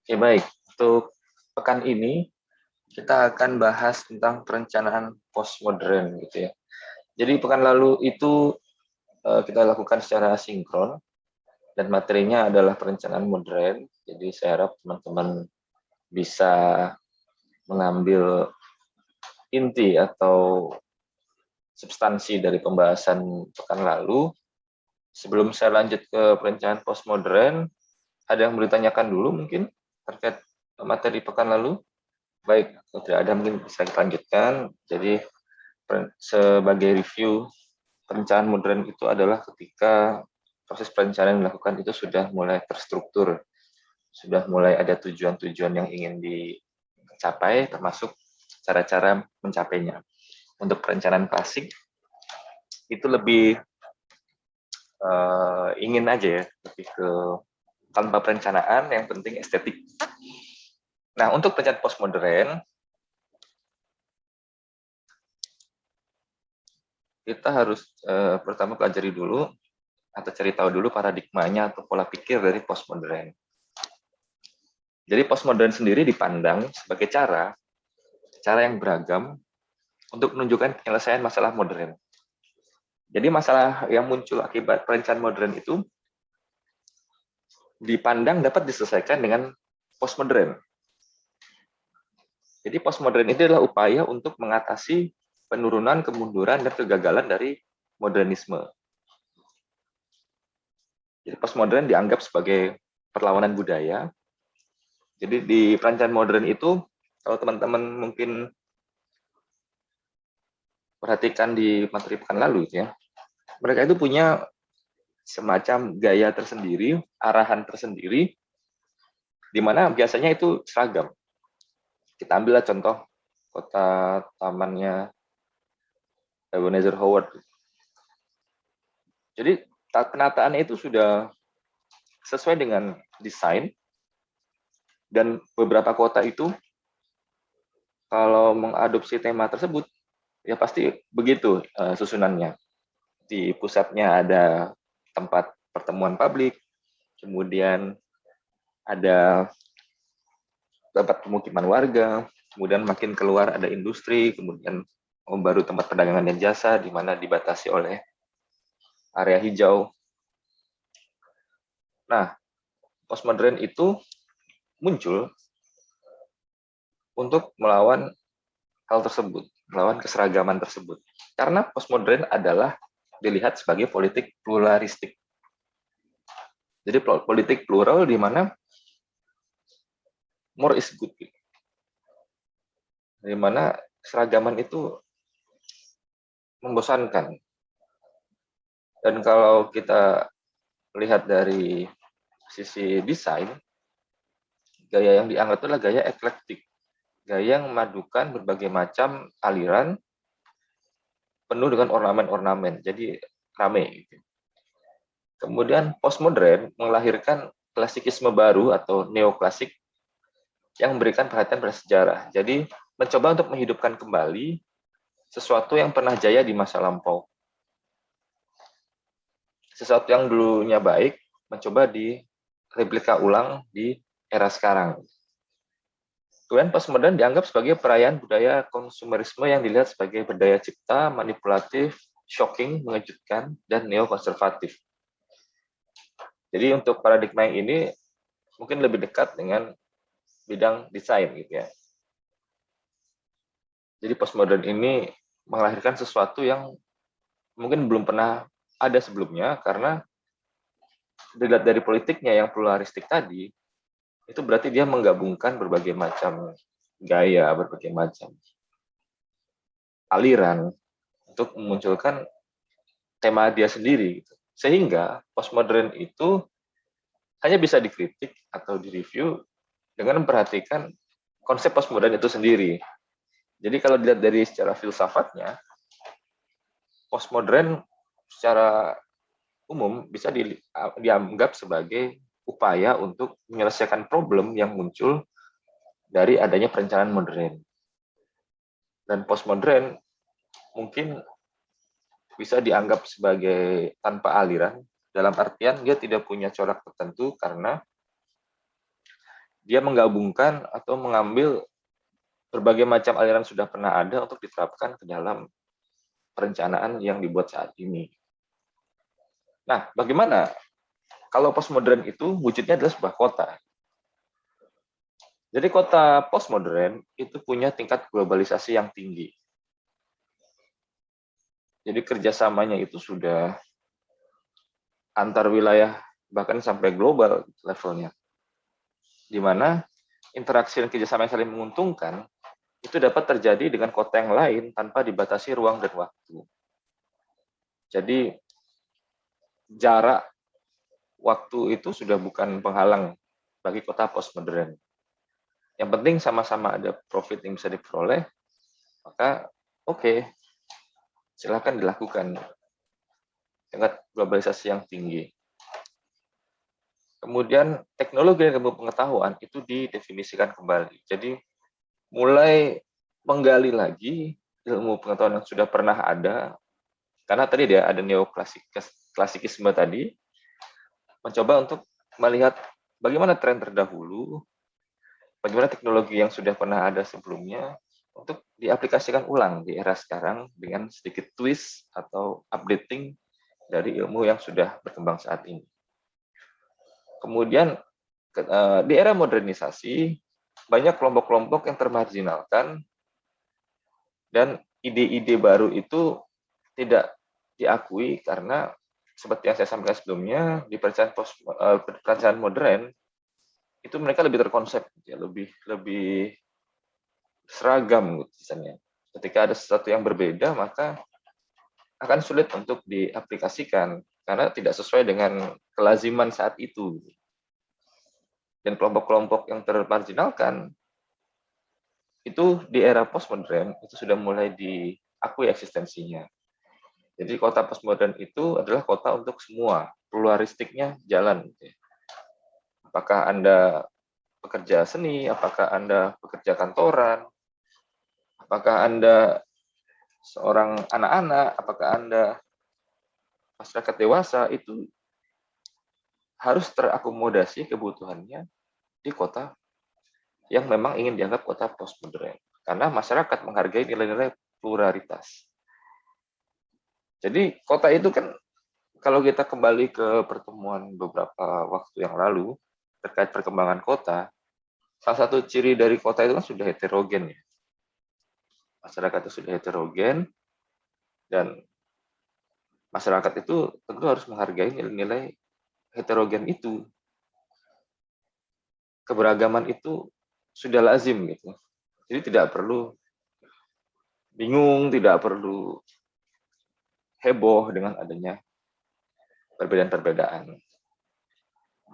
Oke, baik. Untuk pekan ini kita akan bahas tentang perencanaan postmodern gitu ya. Jadi pekan lalu itu kita lakukan secara sinkron dan materinya adalah perencanaan modern. Jadi saya harap teman-teman bisa mengambil inti atau substansi dari pembahasan pekan lalu. Sebelum saya lanjut ke perencanaan postmodern, ada yang mau ditanyakan dulu mungkin terkait materi pekan lalu? Baik, kalau tidak ada mungkin bisa kita lanjutkan. Jadi sebagai review, perencanaan modern itu adalah ketika proses perencanaan yang dilakukan itu sudah mulai terstruktur, sudah mulai ada tujuan-tujuan yang ingin dicapai, termasuk cara-cara mencapainya. Untuk perencanaan klasik itu lebih ingin aja ya, lebih ke tanpa perencanaan, yang penting estetik. Nah, untuk perencanaan postmodern, kita harus pertama pelajari dulu atau cari tahu dulu paradigmanya atau pola pikir dari postmodern. Jadi postmodern sendiri dipandang sebagai cara yang beragam untuk menunjukkan penyelesaian masalah modern. Jadi masalah yang muncul akibat perencanaan modern itu dipandang dapat diselesaikan dengan postmodern. Jadi postmodern itu adalah upaya untuk mengatasi penurunan, kemunduran, dan kegagalan dari modernisme. Jadi postmodern dianggap sebagai perlawanan budaya. Jadi di perencanaan modern itu, kalau teman-teman mungkin perhatikan di materi pekan lalu ya, mereka itu punya semacam gaya tersendiri, arahan tersendiri, di mana biasanya itu seragam. Kita ambillah contoh kota tamannya Ebenezer Howard. Jadi penataannya itu sudah sesuai dengan desain, dan beberapa kota itu kalau mengadopsi tema tersebut, ya pasti begitu susunannya. Di pusatnya ada tempat pertemuan publik, kemudian ada tempat pemukiman warga, kemudian makin keluar ada industri, kemudian baru tempat perdagangan dan jasa, di mana dibatasi oleh area hijau. Nah, postmodern itu muncul untuk melawan hal tersebut, melawan keseragaman tersebut. Karena postmodern adalah dilihat sebagai politik pluralistik. Jadi politik plural di mana more is good. Di mana seragaman itu membosankan. Dan kalau kita lihat dari sisi desain, gaya yang dianggap adalah gaya eklektik. Gaya yang memadukan berbagai macam aliran penuh dengan ornamen-ornamen. Jadi rame. Gitu. Kemudian postmodern melahirkan klasikisme baru atau neoklasik yang memberikan perhatian pada sejarah. Jadi mencoba untuk menghidupkan kembali sesuatu yang pernah jaya di masa lampau. Sesuatu yang dulunya baik, mencoba direplika ulang di era sekarang. Kemudian postmodern dianggap sebagai perayaan budaya konsumerisme yang dilihat sebagai berdaya cipta, manipulatif, shocking, mengejutkan, dan neokonservatif. Jadi untuk paradigma yang ini mungkin lebih dekat dengan bidang desain gitu ya. Jadi postmodern ini melahirkan sesuatu yang mungkin belum pernah ada sebelumnya, karena dilihat dari politiknya yang pluralistik tadi, itu berarti dia menggabungkan berbagai macam gaya, berbagai macam aliran untuk memunculkan tema dia sendiri. Gitu. Sehingga postmodern itu hanya bisa dikritik atau direview dengan memperhatikan konsep postmodern itu sendiri. Jadi kalau dilihat dari secara filsafatnya, postmodern secara umum bisa dianggap sebagai upaya untuk menyelesaikan problem yang muncul dari adanya perencanaan modern. Dan postmodern mungkin bisa dianggap sebagai tanpa aliran, dalam artian dia tidak punya corak tertentu karena dia menggabungkan atau mengambil berbagai macam aliran sudah pernah ada untuk diterapkan ke dalam perencanaan yang dibuat saat ini. Nah, bagaimana kalau postmodern itu wujudnya adalah sebuah kota? Jadi kota postmodern itu punya tingkat globalisasi yang tinggi. Jadi kerjasamanya itu sudah antar wilayah bahkan sampai global levelnya, di mana interaksi dan kerjasama yang saling menguntungkan itu dapat terjadi dengan kota yang lain tanpa dibatasi ruang dan waktu. Jadi jarak waktu itu sudah bukan penghalang bagi kota postmodern. Yang penting sama-sama ada profit yang bisa diperoleh, maka oke, silakan dilakukan dengan globalisasi yang tinggi. Kemudian teknologi dan ilmu pengetahuan itu didefinisikan kembali. Jadi mulai menggali lagi ilmu pengetahuan yang sudah pernah ada, karena tadi dia ada neoklasikisme tadi, mencoba untuk melihat bagaimana tren terdahulu, bagaimana teknologi yang sudah pernah ada sebelumnya, untuk diaplikasikan ulang di era sekarang dengan sedikit twist atau updating dari ilmu yang sudah berkembang saat ini. Kemudian di era modernisasi, banyak kelompok-kelompok yang termarginalkan dan ide-ide baru itu tidak diakui karena seperti yang saya sampaikan sebelumnya, di perencanaan modern itu mereka lebih terkonsep, ya, lebih seragam misalnya. Ketika ada sesuatu yang berbeda, maka akan sulit untuk diaplikasikan karena tidak sesuai dengan kelaziman saat itu. Dan kelompok-kelompok yang termarginalkan itu di era postmodern itu sudah mulai diakui eksistensinya. Jadi kota postmodern itu adalah kota untuk semua, pluralistiknya jalan. Apakah Anda pekerja seni, apakah Anda pekerja kantoran, apakah Anda seorang anak-anak, apakah Anda masyarakat dewasa, itu harus terakomodasi kebutuhannya di kota yang memang ingin dianggap kota postmodern. Karena masyarakat menghargai nilai-nilai pluralitas. Jadi kota itu kan, kalau kita kembali ke pertemuan beberapa waktu yang lalu terkait perkembangan kota, salah satu ciri dari kota itu kan sudah heterogen ya. Masyarakat itu sudah heterogen dan masyarakat itu tentu harus menghargai nilai-nilai heterogen itu. Keberagaman itu sudah lazim gitu. Jadi tidak perlu bingung, tidak perlu heboh dengan adanya perbedaan-perbedaan.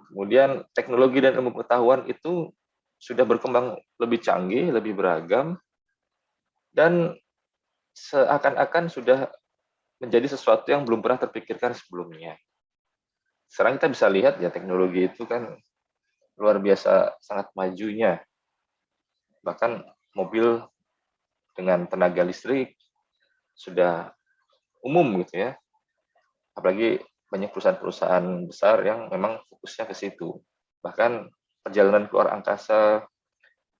Kemudian teknologi dan ilmu pengetahuan itu sudah berkembang lebih canggih, lebih beragam, dan seakan-akan sudah menjadi sesuatu yang belum pernah terpikirkan sebelumnya. Sekarang kita bisa lihat ya, teknologi itu kan luar biasa sangat majunya. Bahkan mobil dengan tenaga listrik sudah umum gitu ya. Apalagi banyak perusahaan-perusahaan besar yang memang fokusnya ke situ. Bahkan perjalanan keluar angkasa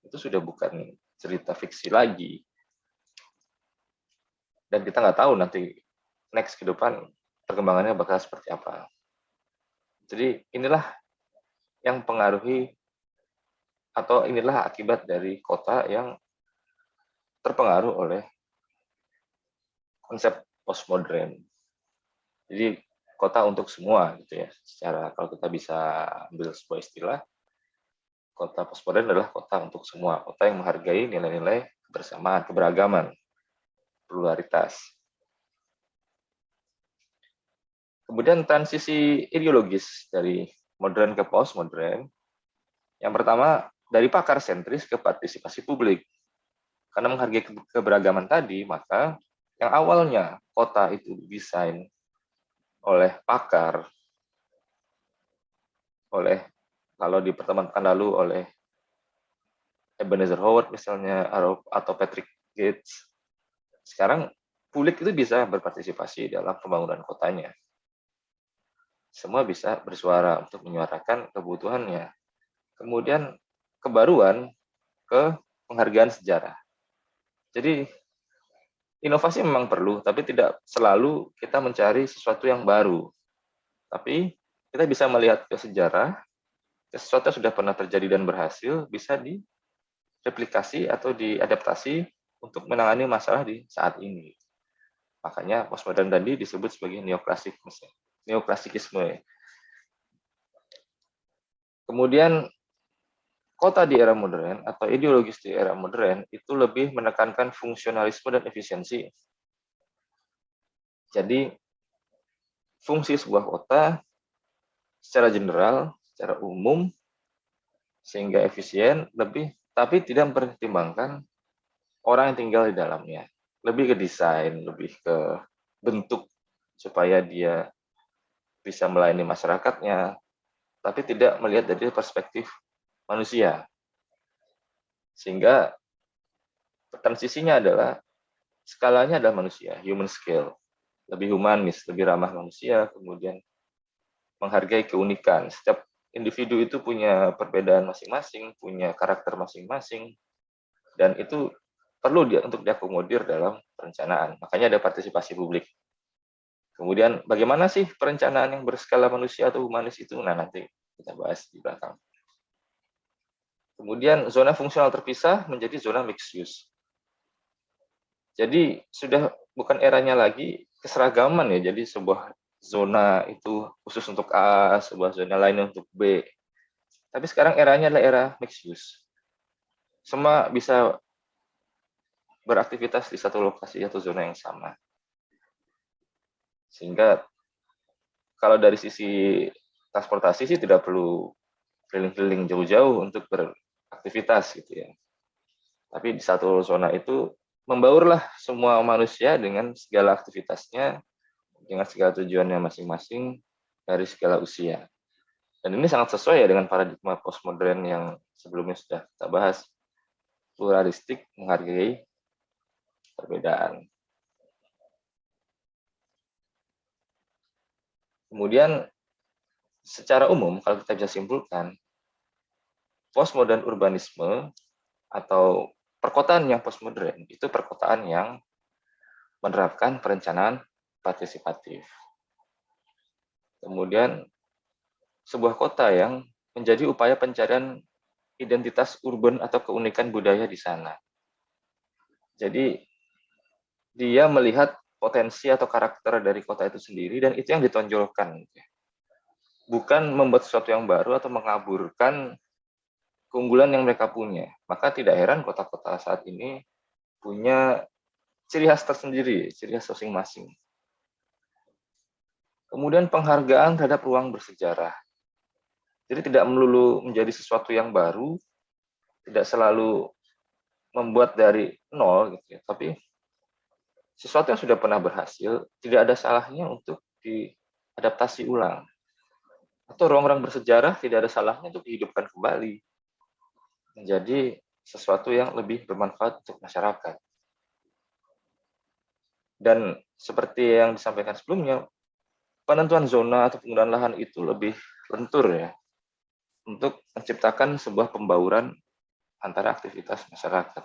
itu sudah bukan cerita fiksi lagi. Dan kita nggak tahu nanti next ke depan perkembangannya bakal seperti apa. Jadi inilah yang pengaruhi atau inilah akibat dari kota yang terpengaruh oleh konsep postmodern. Jadi kota untuk semua gitu ya. Secara kalau kita bisa ambil sebuah istilah, kota postmodern adalah kota untuk semua, kota yang menghargai nilai-nilai kebersamaan, keberagaman, pluralitas. Kemudian transisi ideologis dari modern ke postmodern, yang pertama dari pakar sentris ke partisipasi publik. Karena menghargai keberagaman tadi, maka yang awalnya kota itu didesain oleh pakar, oleh kalau di pertemuan lalu oleh Ebenezer Howard misalnya, atau Patrick Gates, sekarang publik itu bisa berpartisipasi dalam pembangunan kotanya. Semua bisa bersuara untuk menyuarakan kebutuhannya. Kemudian kebaruan ke penghargaan sejarah. Jadi inovasi memang perlu, tapi tidak selalu kita mencari sesuatu yang baru. Tapi kita bisa melihat ke sejarah, sesuatu yang sudah pernah terjadi dan berhasil, bisa direplikasi atau diadaptasi untuk menangani masalah di saat ini. Makanya postmodern tadi disebut sebagai neoklasikisme. Kemudian kota di era modern atau ideologis di era modern itu lebih menekankan fungsionalisme dan efisiensi. Jadi fungsi sebuah kota secara general, secara umum, sehingga efisien, lebih, tapi tidak mempertimbangkan orang yang tinggal di dalamnya. Lebih ke desain, lebih ke bentuk, supaya dia bisa melayani masyarakatnya, tapi tidak melihat dari perspektif manusia. Sehingga transisinya adalah, skalanya adalah manusia, human scale. Lebih humanis, lebih ramah manusia, kemudian menghargai keunikan. Setiap individu itu punya perbedaan masing-masing, punya karakter masing-masing, dan itu perlu untuk diakomodir dalam perencanaan. Makanya ada partisipasi publik. Kemudian bagaimana sih perencanaan yang berskala manusia atau humanis itu? Nah, nanti kita bahas di belakang. Kemudian zona fungsional terpisah menjadi zona mixed use. Jadi sudah bukan eranya lagi keseragaman ya, jadi sebuah zona itu khusus untuk A, sebuah zona lain untuk B. Tapi sekarang eranya adalah era mixed use. Semua bisa beraktivitas di satu lokasi atau zona yang sama. Sehingga kalau dari sisi transportasi sih tidak perlu keliling-keliling jauh-jauh untuk beraktivitas gitu ya. Tapi di satu zona itu membaurlah semua manusia dengan segala aktivitasnya, dengan segala tujuannya masing-masing dari segala usia. Dan ini sangat sesuai ya dengan paradigma postmodern yang sebelumnya sudah kita bahas, pluralistik, menghargai perbedaan. Kemudian secara umum kalau kita bisa simpulkan, postmodern urbanisme atau perkotaan yang postmodern itu perkotaan yang menerapkan perencanaan partisipatif. Kemudian sebuah kota yang menjadi upaya pencarian identitas urban atau keunikan budaya di sana. Jadi dia melihat potensi atau karakter dari kota itu sendiri dan itu yang ditonjolkan. Bukan membuat sesuatu yang baru atau mengaburkan keunggulan yang mereka punya. Maka tidak heran kota-kota saat ini punya ciri khas tersendiri, ciri khas masing-masing. Kemudian penghargaan terhadap ruang bersejarah. Jadi tidak melulu menjadi sesuatu yang baru, tidak selalu membuat dari nol, gitu ya, tapi sesuatu yang sudah pernah berhasil, tidak ada salahnya untuk diadaptasi ulang. Atau ruang-ruang bersejarah tidak ada salahnya untuk dihidupkan kembali, menjadi sesuatu yang lebih bermanfaat untuk masyarakat. Dan seperti yang disampaikan sebelumnya, penentuan zona atau penggunaan lahan itu lebih lentur ya, untuk menciptakan sebuah pembauran antara aktivitas masyarakat.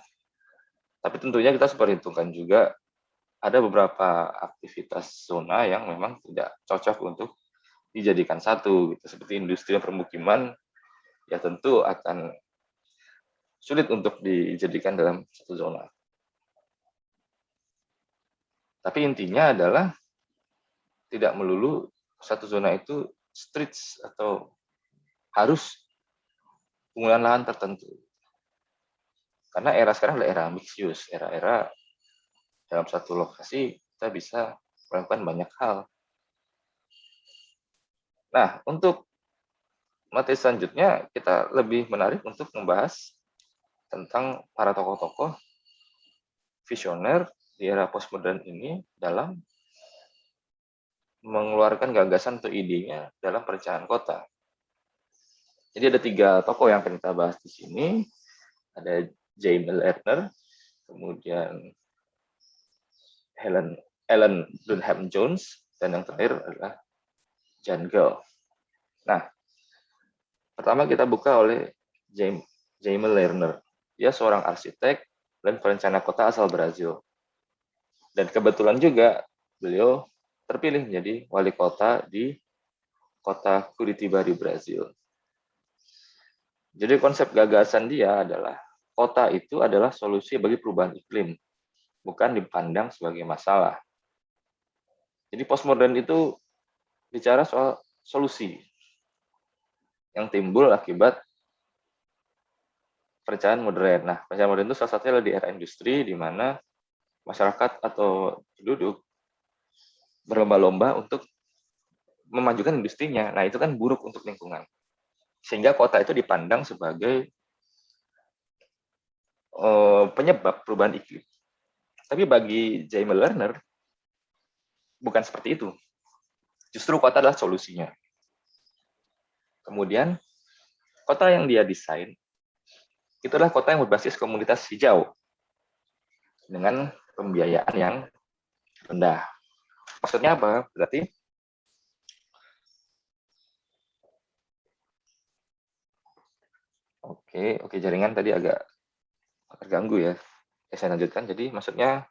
Tapi tentunya kita harus perhitungkan juga ada beberapa aktivitas zona yang memang tidak cocok untuk dijadikan satu, gitu. Seperti industri dan permukiman, ya tentu akan sulit untuk dijadikan dalam satu zona. Tapi intinya adalah tidak melulu satu zona itu streets atau harus penggunaan lahan tertentu. Karena era sekarang adalah era mixed use, era-era dalam satu lokasi kita bisa melakukan banyak hal. Nah, untuk materi selanjutnya kita lebih menarik untuk membahas tentang para tokoh-tokoh visioner di era postmodern ini dalam mengeluarkan gagasan atau idenya dalam perencanaan kota. Jadi ada 3 tokoh yang akan kita bahas di sini. Ada James Lerner, kemudian Ellen Dunham Jones, dan yang terakhir adalah Jan Gehl. Nah, pertama kita buka oleh James Jaime Lerner. Dia seorang arsitek dan perencana kota asal Brazil. Dan kebetulan juga beliau terpilih menjadi wali kota di kota Curitiba di Brazil. Jadi konsep gagasan dia adalah kota itu adalah solusi bagi perubahan iklim, bukan dipandang sebagai masalah. Jadi postmodern itu bicara soal solusi yang timbul akibat perencanaan modern. Nah, perencanaan modern itu salah satunya adalah di era industri, di mana masyarakat atau penduduk berlomba-lomba untuk memajukan industrinya. Nah, itu kan buruk untuk lingkungan. Sehingga kota itu dipandang sebagai penyebab perubahan iklim. Tapi bagi Jaime Lerner, bukan seperti itu. Justru kota adalah solusinya. Kemudian, kota yang dia desain, itu adalah kota yang berbasis komunitas hijau, dengan pembiayaan yang rendah. Maksudnya apa? Berarti oke, jaringan tadi agak terganggu ya. Saya lanjutkan. Jadi maksudnya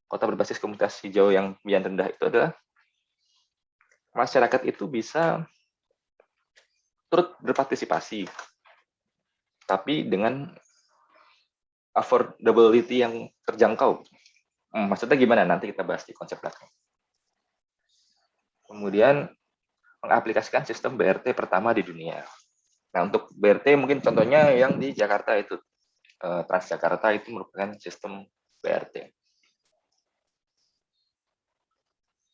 kota berbasis komunitas hijau yang pembiayaan rendah itu adalah masyarakat itu bisa turut berpartisipasi, tapi dengan affordability yang terjangkau. Maksudnya gimana? Nanti kita bahas di konsep belakang. Kemudian mengaplikasikan sistem BRT pertama di dunia. Nah, untuk BRT mungkin contohnya yang di Jakarta itu, Transjakarta itu merupakan sistem BRT.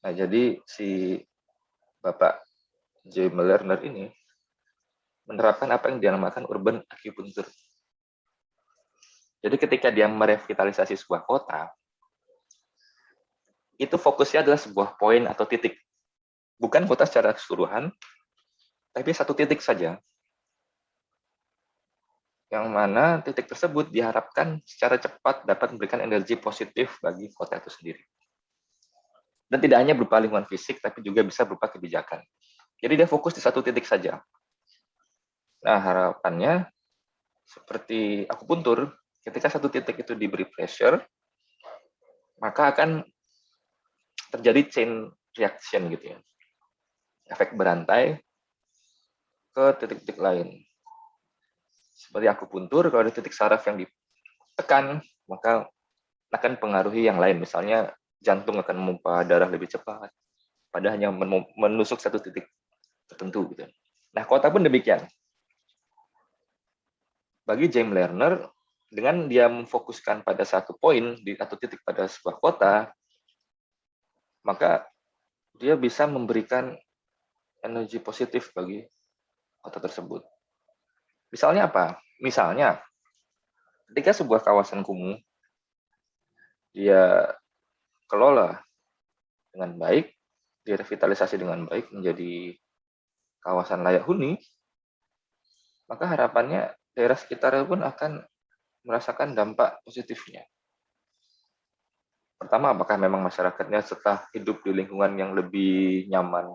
Nah, jadi si Bapak Jaime Lerner ini menerapkan apa yang dinamakan urban acupuncture. Jadi ketika dia merevitalisasi sebuah kota, itu fokusnya adalah sebuah poin atau titik. Bukan kota secara keseluruhan, tapi satu titik saja. Yang mana titik tersebut diharapkan secara cepat dapat memberikan energi positif bagi kota itu sendiri. Dan tidak hanya berupa lingkungan fisik, tapi juga bisa berupa kebijakan. Jadi dia fokus di satu titik saja. Nah, harapannya seperti akupuntur, ketika satu titik itu diberi pressure, maka akan terjadi chain reaction gitu ya. Efek berantai ke titik-titik lain. Seperti akupuntur, kalau ada titik saraf yang ditekan, maka akan pengaruhi yang lain. Misalnya jantung akan memompa darah lebih cepat, padahal hanya menusuk satu titik tertentu gitu. Nah, kota pun demikian. Bagi Jaime Lerner, dengan dia memfokuskan pada satu poin di satu titik pada sebuah kota, maka dia bisa memberikan energi positif bagi kota tersebut. Misalnya apa? Misalnya, ketika sebuah kawasan kumuh dia kelola dengan baik, direvitalisasi dengan baik menjadi kawasan layak huni, maka harapannya daerah sekitarnya pun akan merasakan dampak positifnya. Pertama, apakah memang masyarakatnya setelah hidup di lingkungan yang lebih nyaman,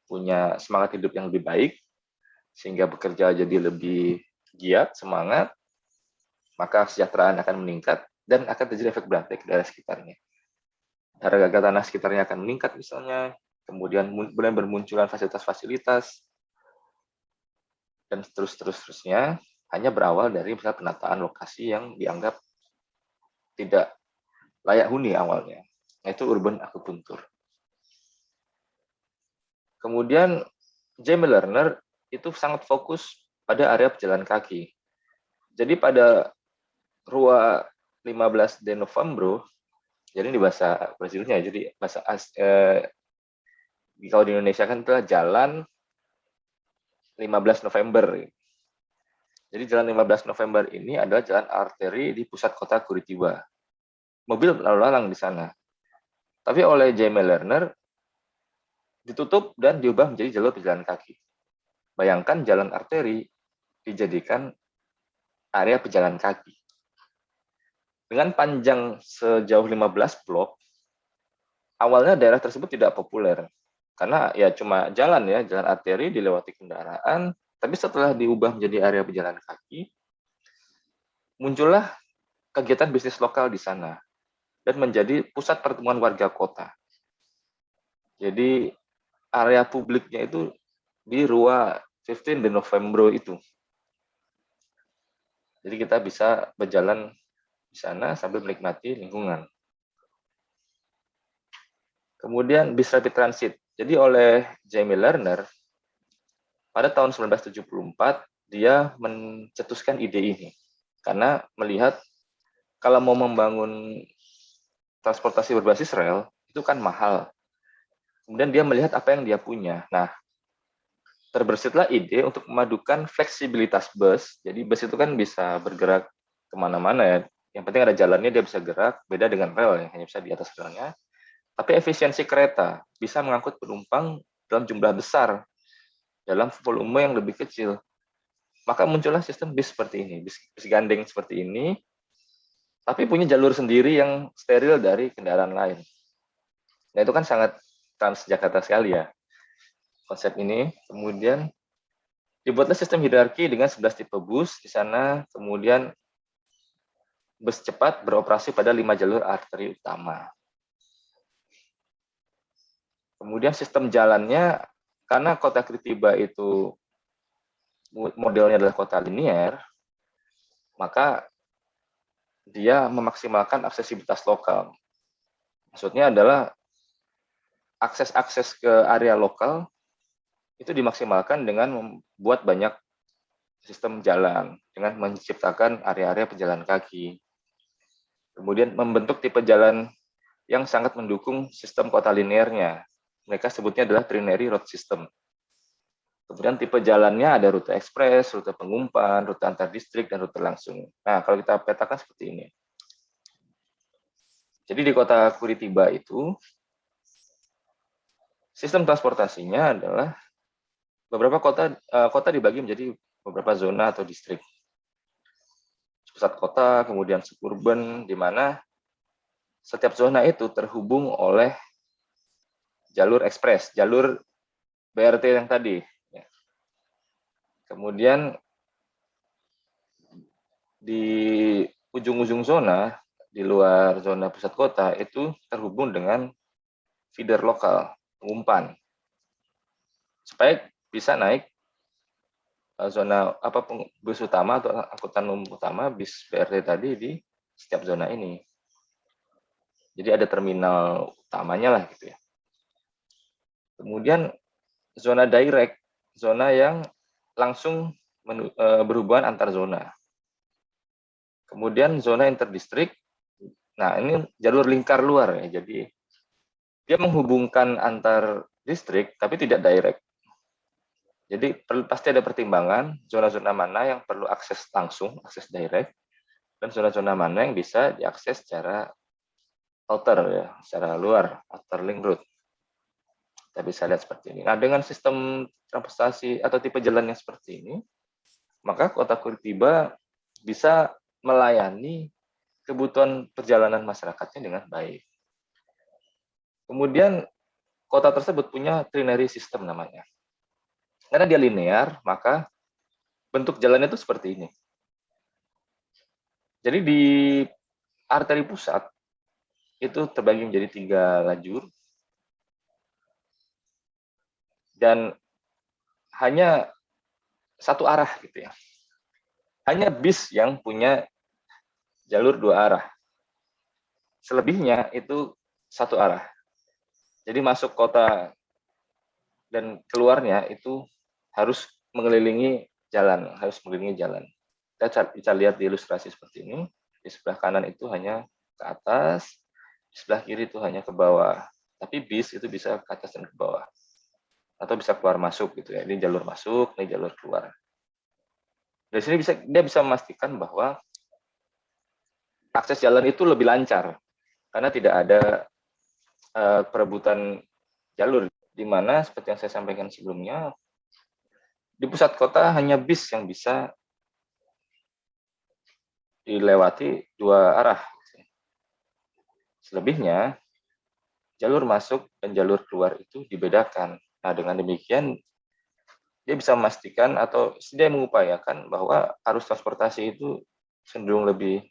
punya semangat hidup yang lebih baik, sehingga bekerja jadi lebih giat, semangat, maka kesejahteraan akan meningkat, dan akan terjadi efek berantai ke daerah sekitarnya. Harga tanah sekitarnya akan meningkat misalnya, kemudian bermunculan fasilitas-fasilitas, dan terusnya hanya berawal dari misalnya penataan lokasi yang dianggap tidak layak huni awalnya, yaitu urban acupuncture. Kemudian Jaime Lerner itu sangat fokus pada area pejalan kaki. Jadi pada Rua 15 de Novembro, jadi ini bahasa Brasilnya, jadi bahasa kalau di Indonesia kan itu jalan 15 November. Jadi jalan 15 November ini adalah jalan arteri di pusat kota Curitiba. Mobil lalu lalang di sana. Tapi oleh Jaime Lerner ditutup dan diubah menjadi jalur pejalan kaki. Bayangkan jalan arteri dijadikan area pejalan kaki. Dengan panjang sejauh 15 blok, awalnya daerah tersebut tidak populer. Karena ya cuma jalan arteri dilewati kendaraan, tapi setelah diubah menjadi area pejalan kaki, muncullah kegiatan bisnis lokal di sana dan menjadi pusat pertemuan warga kota. Jadi area publiknya itu di Rua 15 de Novembro itu. Jadi kita bisa berjalan di sana sambil menikmati lingkungan. Kemudian bis rapid transit. Jadi oleh Jamie Lerner pada tahun 1974 dia mencetuskan ide ini karena melihat kalau mau membangun transportasi berbasis rel itu kan mahal. Kemudian dia melihat apa yang dia punya. Nah, terbersihlah ide untuk memadukan fleksibilitas bus. Jadi bus itu kan bisa bergerak kemana-mana ya. Yang penting ada jalannya, dia bisa gerak. Beda dengan rel yang hanya bisa di atas relnya. Tapi efisiensi kereta bisa mengangkut penumpang dalam jumlah besar, dalam volume yang lebih kecil. Maka muncullah sistem bis seperti ini, bis gandeng seperti ini, tapi punya jalur sendiri yang steril dari kendaraan lain. Nah itu kan sangat Transjakarta sekali ya konsep ini. Kemudian dibuatlah sistem hierarki dengan 11 tipe bus di sana. Kemudian bus cepat beroperasi pada 5 jalur arteri utama. Kemudian sistem jalannya, karena kota Curitiba itu modelnya adalah kota linear, maka dia memaksimalkan aksesibilitas lokal. Maksudnya adalah akses-akses ke area lokal itu dimaksimalkan dengan membuat banyak sistem jalan, dengan menciptakan area-area pejalan kaki. Kemudian membentuk tipe jalan yang sangat mendukung sistem kota linearnya. Mereka sebutnya adalah trinary road system. Kemudian tipe jalannya ada rute ekspres, rute pengumpan, rute antar distrik, dan rute langsung. Nah, kalau kita petakan seperti ini. Jadi di kota Curitiba itu, sistem transportasinya adalah beberapa kota dibagi menjadi beberapa zona atau distrik. Pusat kota, kemudian suburban, di mana setiap zona itu terhubung oleh jalur ekspres, jalur BRT yang tadi. Kemudian di ujung-ujung zona, di luar zona pusat kota, itu terhubung dengan feeder lokal, pengumpan. Supaya bisa naik zona bus utama atau angkutan umum utama, bis BRT tadi di setiap zona ini. Jadi ada terminal utamanya lah gitu ya. Kemudian zona direct, zona yang langsung berhubungan antar zona. Kemudian zona interdistrik, nah ini jalur lingkar luar ya, jadi dia menghubungkan antar distrik tapi tidak direct. Jadi pasti ada pertimbangan zona-zona mana yang perlu akses langsung, akses direct, dan zona-zona mana yang bisa diakses secara outer ya, secara luar, outer link road. Kita bisa lihat seperti ini. Nah, dengan sistem transportasi atau tipe jalan yang seperti ini, maka kota Curitiba bisa melayani kebutuhan perjalanan masyarakatnya dengan baik. Kemudian kota tersebut punya trinary system namanya. Karena dia linear, maka bentuk jalannya itu seperti ini. Jadi di arteri pusat itu terbagi menjadi 3 lajur dan hanya satu arah gitu ya. Hanya bis yang punya jalur 2 arah. Selebihnya itu satu arah. Jadi masuk kota dan keluarnya itu harus mengelilingi jalan, Kita bisa lihat di ilustrasi seperti ini. Di sebelah kanan itu hanya ke atas, di sebelah kiri itu hanya ke bawah. Tapi bis itu bisa ke atas dan ke bawah. Atau bisa keluar masuk gitu ya. Ini jalur masuk, ini jalur keluar. Dari sini dia bisa memastikan bahwa akses jalan itu lebih lancar karena tidak ada perebutan jalur, di mana seperti yang saya sampaikan sebelumnya, di pusat kota hanya bis yang bisa dilewati 2 arah. Selebihnya, jalur masuk dan jalur keluar itu dibedakan. Nah, dengan demikian, dia bisa memastikan atau dia mengupayakan bahwa arus transportasi itu cenderung lebih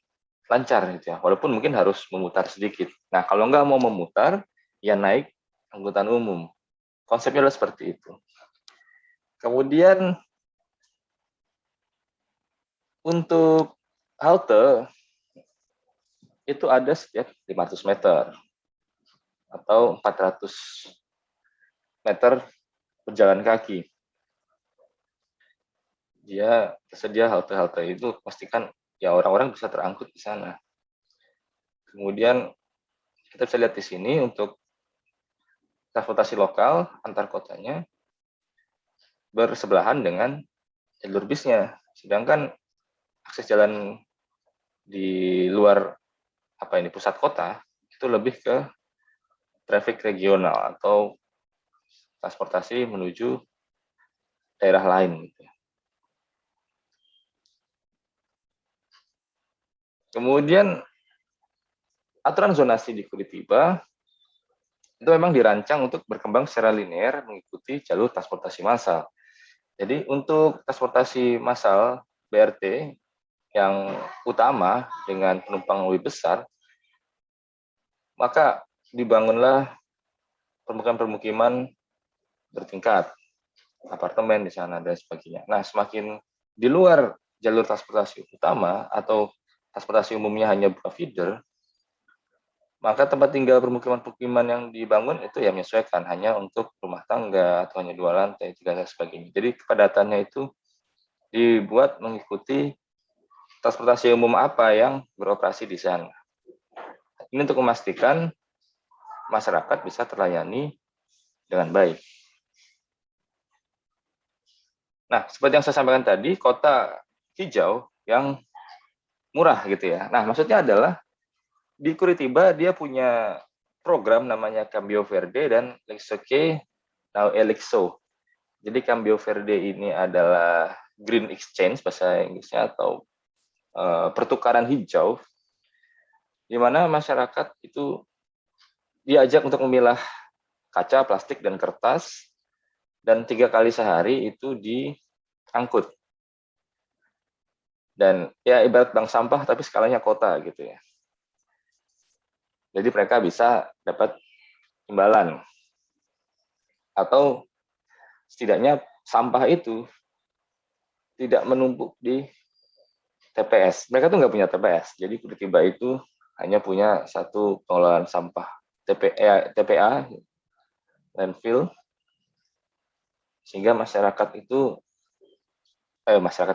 lancar gitu ya, walaupun mungkin harus memutar sedikit. Nah, kalau nggak mau memutar, ya naik angkutan umum. Konsepnya adalah seperti itu. Kemudian untuk halte itu ada setiap 500 meter atau 400 meter berjalan kaki. Dia tersedia halte-halte itu, pastikan ya orang-orang bisa terangkut di sana. Kemudian kita bisa lihat di sini untuk transportasi lokal antar kotanya bersebelahan dengan jalur bisnya. Sedangkan akses jalan di luar pusat kota itu lebih ke traffic regional atau transportasi menuju daerah lain. Kemudian aturan zonasi di Curitiba itu memang dirancang untuk berkembang secara linear mengikuti jalur transportasi massal. Jadi untuk transportasi massal BRT yang utama dengan penumpang lebih besar, maka dibangunlah permukiman-permukiman bertingkat, apartemen di sana dan sebagainya. Nah, semakin di luar jalur transportasi utama atau transportasi umumnya hanya berupa feeder, maka tempat tinggal permukiman-permukiman yang dibangun itu ya menyesuaikan hanya untuk rumah tangga atau hanya 2 lantai, 3 dan sebagainya. Jadi kepadatannya itu dibuat mengikuti transportasi umum apa yang beroperasi di sana. Ini untuk memastikan masyarakat bisa terlayani dengan baik. Nah, seperti yang saya sampaikan tadi, kota hijau yang murah gitu ya. Nah, maksudnya adalah di Curitiba dia punya program namanya Cambio Verde dan Lexoque Now Elixo. Jadi Cambio Verde ini adalah green exchange bahasa Inggrisnya atau pertukaran hijau, di mana masyarakat itu diajak untuk memilah kaca, plastik, dan kertas, dan 3 kali sehari itu diangkut. Dan ya ibarat bank sampah tapi skalanya kota gitu ya. Jadi mereka bisa dapat imbalan. Atau setidaknya sampah itu tidak menumpuk di TPS. Mereka tuh nggak punya TPS. Jadi Curitiba itu hanya punya satu pengelolaan sampah TPA, landfill, sehingga masyarakat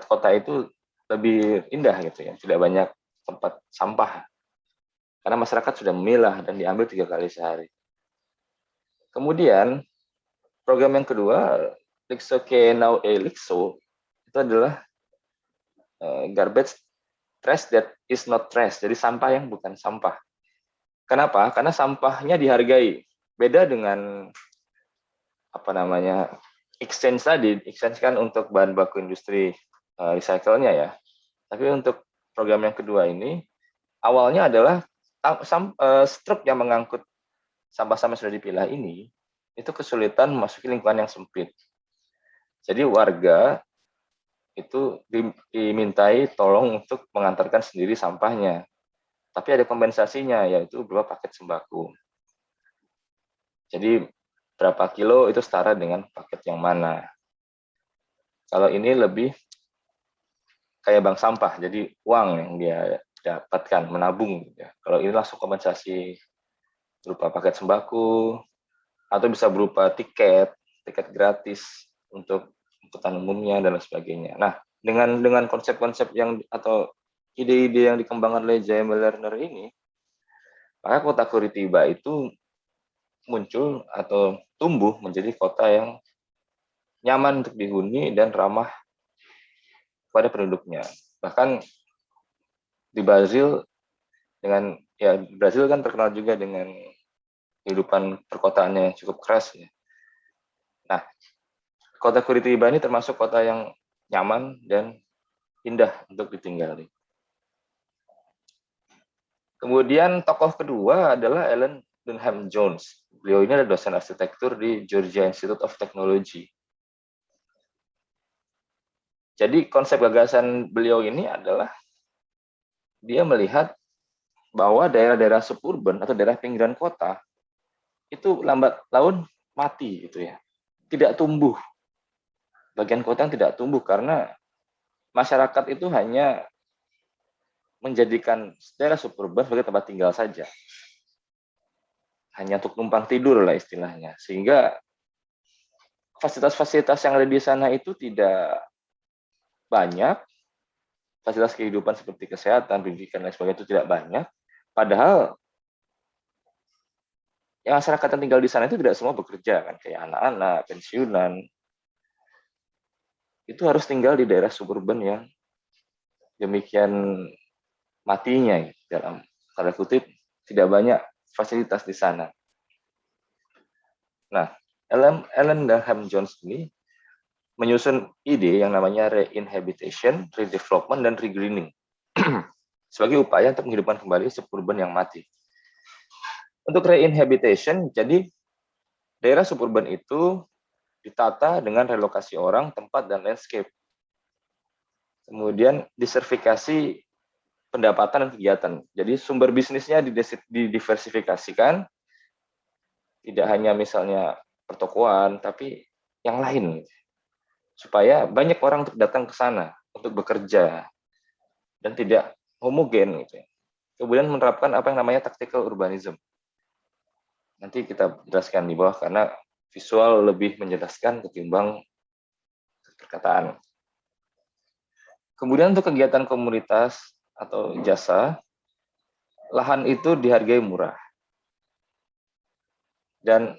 kota itu lebih indah gitu ya, tidak banyak tempat sampah karena masyarakat sudah memilah dan diambil 3 kali sehari. Kemudian program yang kedua, Lixoque Now Elixo, itu adalah garbage trash that is not trash, jadi sampah yang bukan sampah. Kenapa? Karena sampahnya dihargai. Beda dengan exchange tadi, exchange kan untuk bahan baku industri recycle-nya ya. Tapi untuk program yang kedua ini, awalnya adalah truk yang mengangkut sampah-sampah sudah dipilah ini, itu kesulitan memasuki lingkungan yang sempit. Jadi warga itu dimintai tolong untuk mengantarkan sendiri sampahnya. Tapi ada kompensasinya, yaitu berupa paket sembako. Jadi berapa kilo itu setara dengan paket yang mana. Kalau ini lebih kayak bank sampah, jadi uang yang dia dapatkan, menabung. Ya. Kalau ini langsung kompensasi berupa paket sembako, atau bisa berupa tiket gratis untuk angkutan umumnya dan lain sebagainya. Nah, dengan konsep-konsep yang atau ide-ide yang dikembangkan oleh Jaime Lerner ini, maka kota Curitiba itu muncul atau tumbuh menjadi kota yang nyaman untuk dihuni dan ramah pada penduduknya. Bahkan di Brazil Brazil kan terkenal juga dengan kehidupan perkotaannya yang cukup keras ya. Nah, kota Curitiba ini termasuk kota yang nyaman dan indah untuk ditinggali. Kemudian tokoh kedua adalah Ellen Dunham Jones. Beliau ini adalah dosen arsitektur di Georgia Institute of Technology. Jadi konsep gagasan beliau ini adalah dia melihat bahwa daerah-daerah suburban atau daerah pinggiran kota itu lambat laun mati gitu ya, tidak tumbuh. Bagian kota yang tidak tumbuh karena masyarakat itu hanya menjadikan daerah suburban sebagai tempat tinggal saja, hanya untuk numpang tidur lah istilahnya, sehingga fasilitas-fasilitas yang ada di sana itu tidak banyak, fasilitas kehidupan seperti kesehatan, pendidikan, dan sebagainya itu tidak banyak, padahal yang masyarakat yang tinggal di sana itu tidak semua bekerja, kan, kayak anak-anak, pensiunan, itu harus tinggal di daerah suburban yang demikian matinya, dalam tanda kutip, tidak banyak fasilitas di sana. Nah, Ellen Graham Jones ini menyusun ide yang namanya re-inhabitation, redevelopment, dan regreening sebagai upaya untuk menghidupkan kembali suburban yang mati. Untuk re-inhabitation, jadi daerah suburban itu ditata dengan relokasi orang, tempat, dan landscape. Kemudian disertifikasi pendapatan dan kegiatan. Jadi sumber bisnisnya didiversifikasikan, tidak hanya misalnya pertokoan, tapi yang lain. Supaya banyak orang untuk datang ke sana, untuk bekerja, dan tidak homogen. Gitu. Kemudian menerapkan apa yang namanya tactical urbanism. Nanti kita jelaskan di bawah, karena visual lebih menjelaskan ketimbang perkataan. Kemudian untuk kegiatan komunitas atau jasa, lahan itu dihargai murah. Dan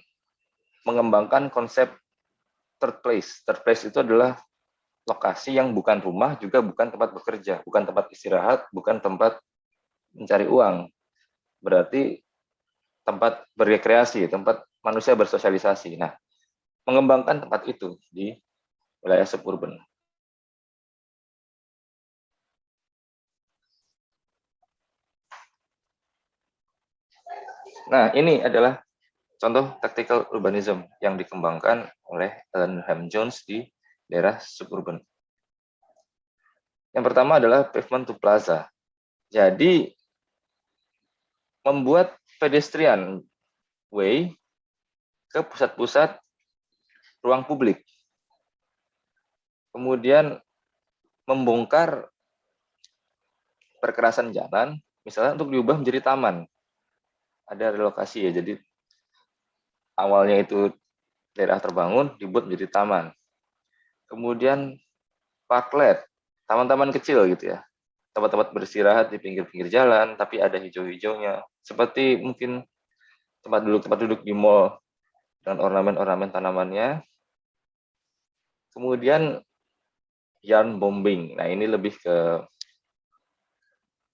mengembangkan konsep third place. Third place itu adalah lokasi yang bukan rumah, juga bukan tempat bekerja, bukan tempat istirahat, bukan tempat mencari uang. Berarti tempat berrekreasi, tempat manusia bersosialisasi. Nah, mengembangkan tempat itu di wilayah suburban. Nah, ini adalah contoh tactical urbanism yang dikembangkan oleh Ellen Graham Jones di daerah suburban. Yang pertama adalah pavement to plaza. Jadi, membuat pedestrian way ke pusat-pusat ruang publik. Kemudian membongkar perkerasan jalan, misalnya untuk diubah menjadi taman. Ada relokasi ya, jadi awalnya itu daerah terbangun, dibuat menjadi taman. Kemudian parklet, taman-taman kecil gitu ya, tempat-tempat beristirahat di pinggir-pinggir jalan, tapi ada hijau-hijaunya, seperti mungkin tempat duduk di mall dengan ornamen-ornamen tanamannya. Kemudian yarn bombing, nah ini lebih ke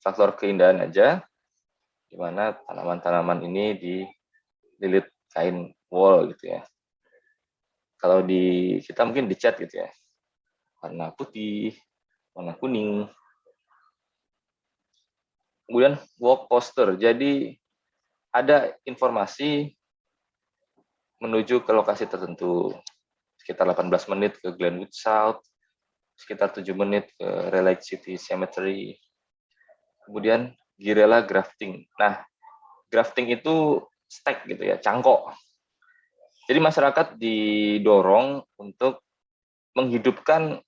faktor keindahan aja, di mana tanaman-tanaman ini dililit kain wall gitu ya. Kalau di kita mungkin dicat gitu ya, warna putih, warna kuning. Kemudian walk poster, jadi ada informasi menuju ke lokasi tertentu, sekitar 18 menit ke Glenwood South, sekitar 7 menit ke Relight City Cemetery. Kemudian guerrilla grafting. Nah, grafting itu stack gitu ya, cangkok. Jadi masyarakat didorong untuk menghidupkan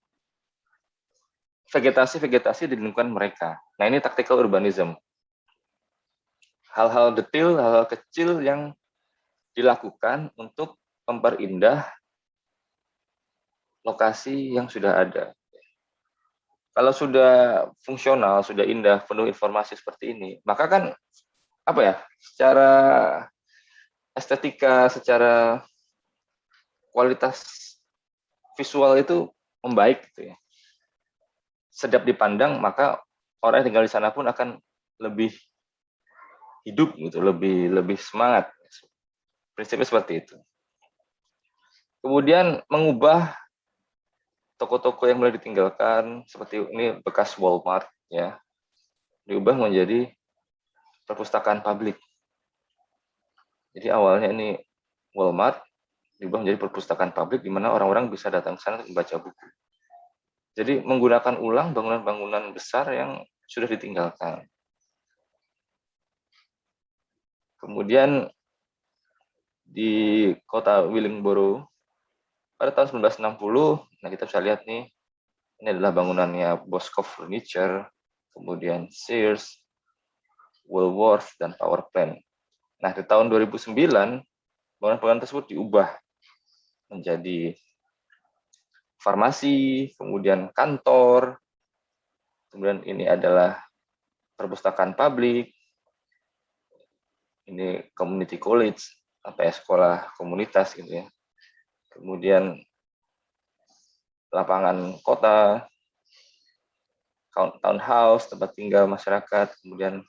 vegetasi-vegetasi di lingkungan mereka. Nah, ini tactical urbanism. Hal-hal detail, hal-hal kecil yang dilakukan untuk memperindah lokasi yang sudah ada. Kalau sudah fungsional, sudah indah, penuh informasi seperti ini, maka kan apa ya? Secara estetika, secara kualitas visual itu membaik gitu ya. Sedap dipandang, maka orang yang tinggal di sana pun akan lebih hidup gitu, lebih semangat. Prinsipnya seperti itu. Kemudian mengubah toko-toko yang mulai ditinggalkan, seperti ini bekas Walmart ya, diubah menjadi perpustakaan publik. Jadi awalnya ini Walmart diubah menjadi perpustakaan publik di mana orang-orang bisa datang ke sana untuk membaca buku. Jadi menggunakan ulang bangunan-bangunan besar yang sudah ditinggalkan. Kemudian di kota Willingboro pada tahun 1960, nah kita bisa lihat nih, ini adalah bangunannya Boscov Furniture, kemudian Sears, Woolworth, dan Power Plant. Nah, di tahun 2009, bangunan-bangunan tersebut diubah menjadi farmasi, kemudian kantor, kemudian ini adalah perpustakaan publik, ini community college, apa ya, sekolah komunitas gitu ya. Kemudian lapangan kota, townhouse, tempat tinggal masyarakat, kemudian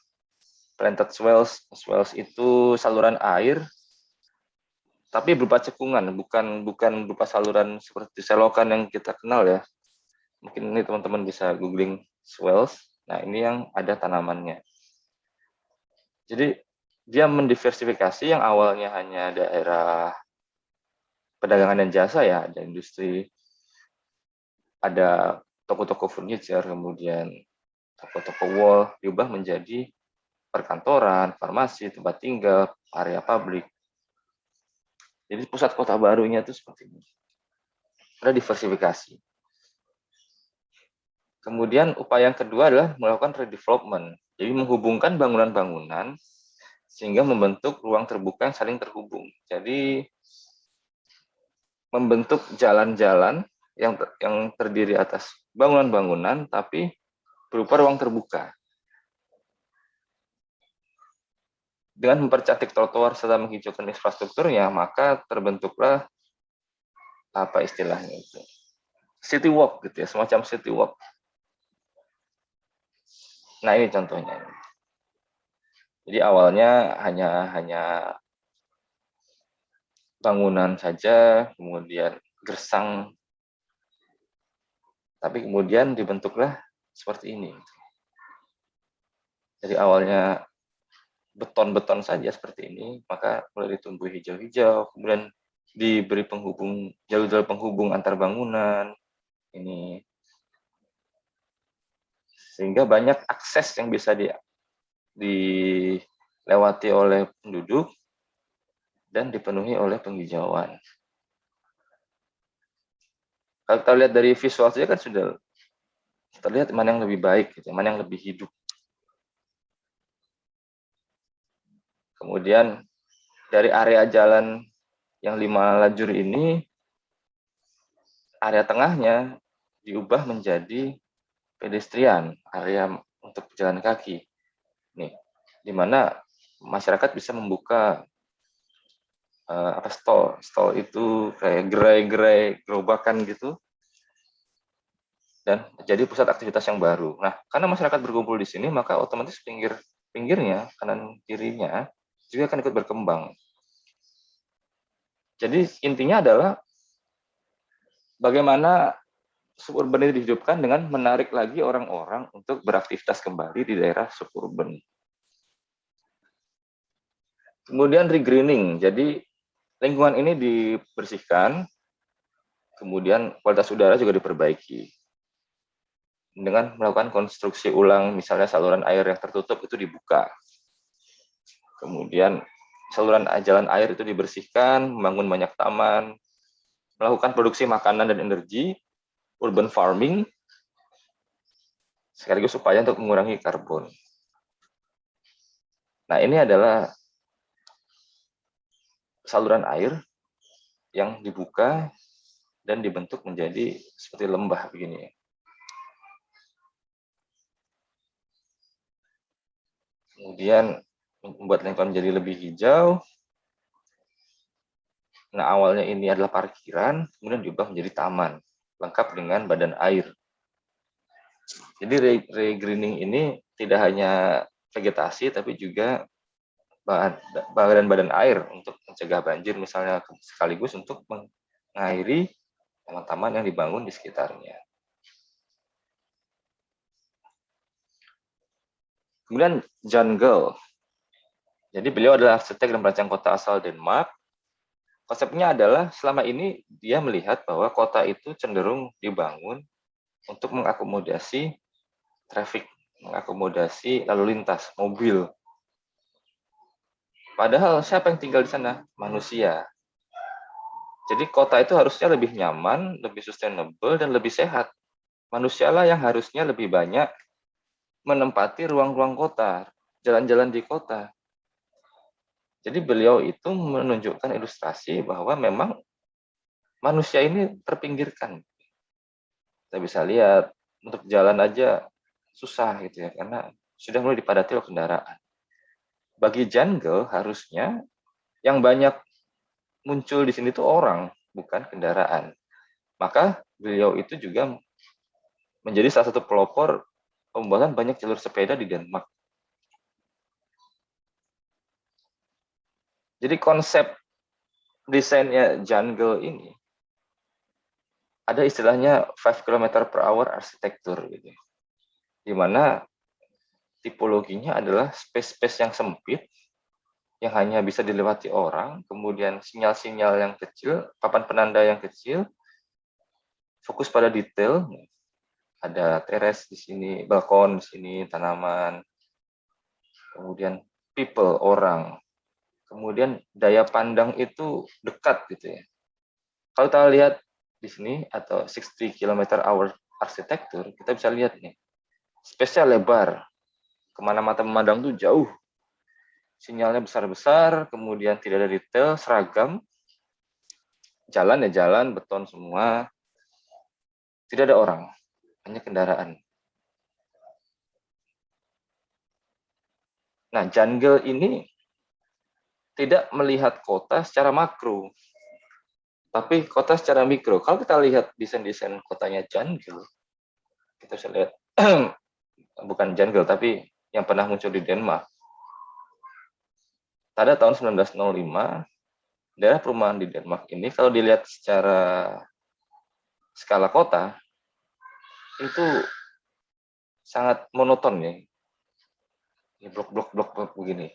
planted swells. Swells itu saluran air, tapi berupa cekungan, bukan berupa saluran seperti selokan yang kita kenal ya. Mungkin ini teman-teman bisa googling swells. Nah, ini yang ada tanamannya. Jadi dia mendiversifikasi yang awalnya hanya daerah perdagangan dan jasa ya, ada industri, ada toko-toko furniture, kemudian toko-toko wall, diubah menjadi perkantoran, farmasi, tempat tinggal, area publik. Jadi pusat kota barunya itu seperti ini. Ada diversifikasi. Kemudian upaya yang kedua adalah melakukan redevelopment. Jadi menghubungkan bangunan-bangunan sehingga membentuk ruang terbuka yang saling terhubung. Jadi membentuk jalan-jalan yang terdiri atas bangunan-bangunan tapi berupa ruang terbuka. Dengan mempercantik trotoar serta menghijaukan infrastrukturnya, maka terbentuklah apa istilahnya itu, city walk gitu ya, semacam city walk. Nah, ini contohnya. Jadi awalnya hanya bangunan saja, kemudian gersang, tapi kemudian dibentuklah seperti ini. Jadi awalnya beton-beton saja seperti ini, maka mulai ditumbuhi hijau-hijau, kemudian diberi penghubung, jalur-jalur penghubung antar bangunan, ini sehingga banyak akses yang bisa dilewati oleh penduduk dan dipenuhi oleh penghijauan. Kalau kita lihat dari visual saja kan sudah terlihat mana yang lebih baik, gitu, mana yang lebih hidup. Kemudian dari area jalan yang 5 lajur ini, area tengahnya diubah menjadi pedestrian, area untuk pejalan kaki. Nih, di mana masyarakat bisa membuka stall itu kayak gerai-gerai gerobakan gitu, dan jadi pusat aktivitas yang baru. Nah, karena masyarakat berkumpul di sini, maka otomatis pinggirnya, kanan kirinya juga akan ikut berkembang. Jadi intinya adalah bagaimana suburban ini dihidupkan dengan menarik lagi orang-orang untuk beraktivitas kembali di daerah suburban. Kemudian regreening, jadi lingkungan ini dibersihkan, kemudian kualitas udara juga diperbaiki. Dengan melakukan konstruksi ulang, misalnya saluran air yang tertutup itu dibuka. Kemudian saluran jalan air itu dibersihkan, membangun banyak taman, melakukan produksi makanan dan energi, urban farming, sekaligus upaya untuk mengurangi karbon. Nah, ini adalah saluran air yang dibuka dan dibentuk menjadi seperti lembah begini. Kemudian membuat lingkungan menjadi lebih hijau. Nah, awalnya ini adalah parkiran, kemudian diubah menjadi taman, lengkap dengan badan air. Jadi regreening ini tidak hanya vegetasi, tapi juga badan air untuk mencegah banjir, misalnya sekaligus untuk mengairi taman-taman yang dibangun di sekitarnya. Kemudian John Gull. Jadi beliau adalah arsitek dan perancang kota asal Denmark. Konsepnya adalah selama ini dia melihat bahwa kota itu cenderung dibangun untuk mengakomodasi traffic, mengakomodasi lalu lintas mobil. Padahal siapa yang tinggal di sana? Manusia. Jadi kota itu harusnya lebih nyaman, lebih sustainable, dan lebih sehat. Manusialah yang harusnya lebih banyak menempati ruang-ruang kota, jalan-jalan di kota. Jadi beliau itu menunjukkan ilustrasi bahwa memang manusia ini terpinggirkan. Kita bisa lihat untuk jalan aja susah gitu ya, karena sudah mulai dipadati oleh kendaraan. Bagi jungle harusnya yang banyak muncul di sini tuh orang, bukan kendaraan. Maka beliau itu juga menjadi salah satu pelopor pembuatan banyak jalur sepeda di Denmark. Jadi konsep desainnya jungle ini ada istilahnya 5 km/h arsitektur gitu. Di mana tipologinya adalah space-space yang sempit yang hanya bisa dilewati orang, kemudian sinyal-sinyal yang kecil, papan penanda yang kecil, fokus pada detail, ada teres di sini, balkon di sini, tanaman, kemudian people, orang, kemudian daya pandang itu dekat gitu ya. Kalau kita lihat di sini atau 60 km/h arsitektur, kita bisa lihat nih, space-nya lebar, kemana mata memandang tuh jauh, sinyalnya besar-besar, kemudian tidak ada detail, seragam, jalan ya jalan, beton semua, tidak ada orang, hanya kendaraan. Nah, jungle ini tidak melihat kota secara makro, tapi kota secara mikro. Kalau kita lihat desain-desain kotanya jungle, kita bisa lihat, bukan jungle, tapi yang pernah muncul di Denmark. Pada tahun 1905, daerah perumahan di Denmark ini, kalau dilihat secara skala kota, itu sangat monoton ya. Ini blok-blok begini.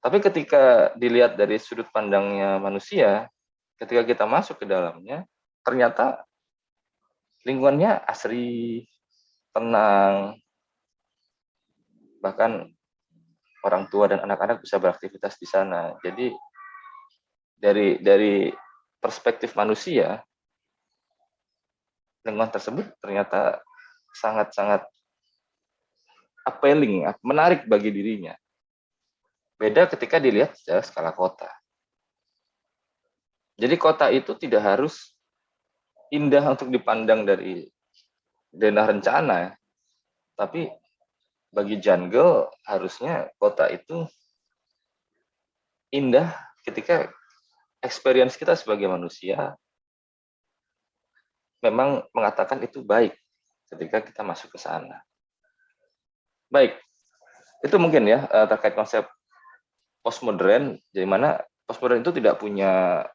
Tapi ketika dilihat dari sudut pandangnya manusia, ketika kita masuk ke dalamnya, ternyata lingkungannya asri, tenang, bahkan orang tua dan anak-anak bisa beraktivitas di sana. Jadi dari perspektif manusia, lingkungan tersebut ternyata sangat-sangat appealing, menarik bagi dirinya. Beda ketika dilihat secara skala kota. Jadi kota itu tidak harus indah untuk dipandang dari denah rencana, tapi bagi jungle harusnya kota itu indah ketika experience kita sebagai manusia memang mengatakan itu baik ketika kita masuk ke sana. Baik, itu mungkin ya terkait konsep postmodern, di mana postmodern itu tidak punya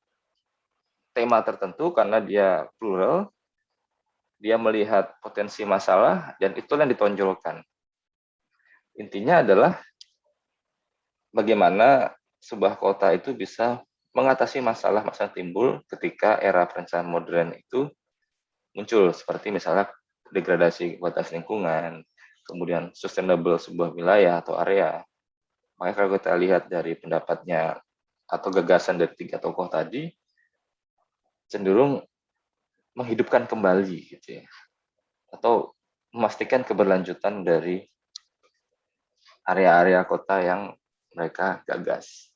tema tertentu karena dia plural, dia melihat potensi masalah dan itulah yang ditonjolkan. Intinya adalah bagaimana sebuah kota itu bisa mengatasi masalah-masalah timbul ketika era perencanaan modern itu muncul, seperti misalnya degradasi kualitas lingkungan, kemudian sustainable sebuah wilayah atau area. Makanya kalau kita lihat dari pendapatnya atau gagasan dari 3 tokoh tadi, cenderung menghidupkan kembali gitu ya, atau memastikan keberlanjutan dari area-area kota yang mereka gagas.